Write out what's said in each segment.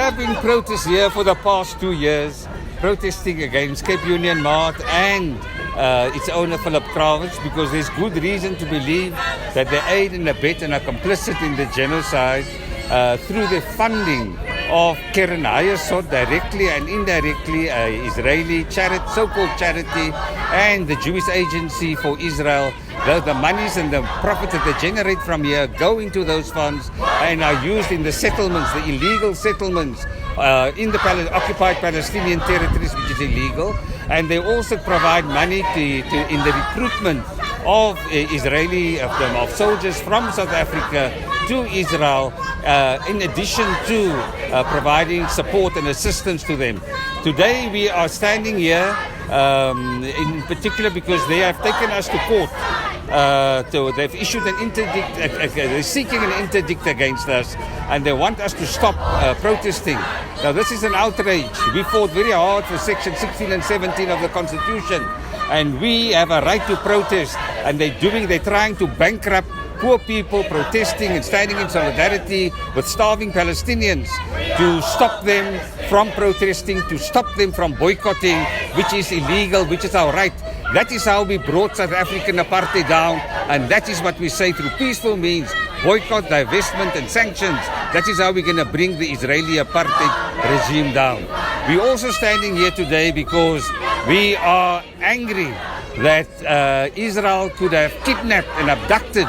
have been protests here for the past 2 years, protesting against Cape Union Mart and its owner Philip Kravitz, because there's good reason to believe that they aid and abet and are complicit in the genocide through the funding of Keren Hayesot directly and indirectly, Israeli so-called charity, and the Jewish Agency for Israel. The monies and the profit that they generate from here go into those funds and are used in the settlements, the illegal settlements in the occupied Palestinian territories, which is illegal. And they also provide money in the recruitment of of soldiers from South Africa to Israel, in addition to providing support and assistance to them. Today we are standing here in particular because they have taken us to court. They've issued an interdict, they're seeking an interdict against us, and they want us to stop protesting. Now this is an outrage. We fought very hard for section 16 and 17 of the Constitution, and we have a right to protest, and they're trying to bankrupt poor people protesting and standing in solidarity with starving Palestinians, to stop them from protesting, to stop them from boycotting, which is illegal, which is our right. That is how we brought South African apartheid down, and that is what we say through peaceful means: boycott, divestment and sanctions. That is how we're going to bring the Israeli apartheid regime down. We're also standing here today because we are angry that Israel could have kidnapped and abducted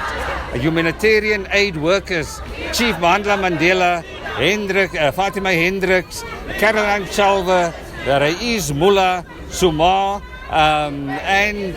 humanitarian aid workers, Chief Mandla Mandela, Fatima Hendricks, Caroline Chalver, Rais Mullah, Sumar, and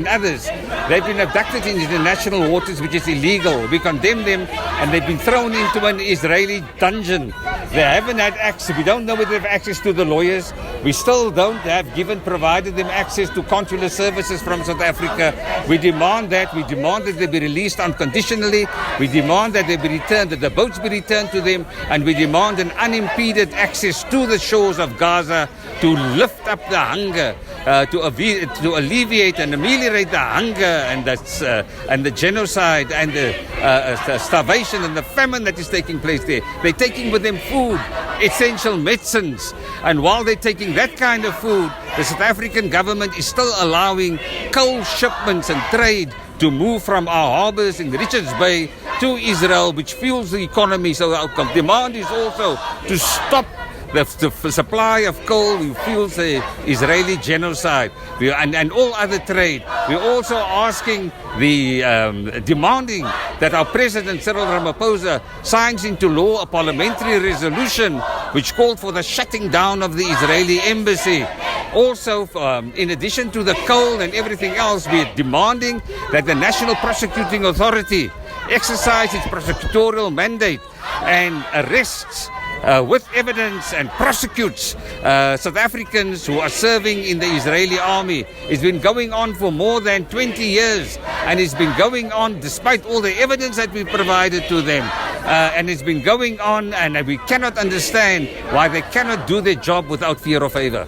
others. They've been abducted in international waters, which is illegal. We condemn them, and they've been thrown into an Israeli dungeon. They haven't had access. We don't know whether they have access to the lawyers. We still don't have provided them access to consular services from South Africa. We demand that. We demand that they be released unconditionally. We demand that they be returned, that the boats be returned to them, and we demand an unimpeded access to the shores of Gaza to lift up the hunger, to alleviate and ameliorate the hunger and the genocide and the starvation and the famine that is taking place there. They're taking with them food, essential medicines, and while they're taking that kind of food, the South African government is still allowing coal shipments and trade to move from our harbors in Richards Bay to Israel, which fuels the economy. So our demand is also to stop the supply of coal who fuels the Israeli genocide and all other trade. We're also asking demanding that our President Cyril Ramaphosa signs into law a parliamentary resolution which called for the shutting down of the Israeli embassy. Also, in addition to the coal and everything else, we're demanding that the National Prosecuting Authority exercise its prosecutorial mandate and arrests with evidence and prosecutes South Africans who are serving in the Israeli army. It's been going on for more than 20 years, and it's been going on despite all the evidence that we provided to them. And it's been going on, and we cannot understand why they cannot do their job without fear or favor.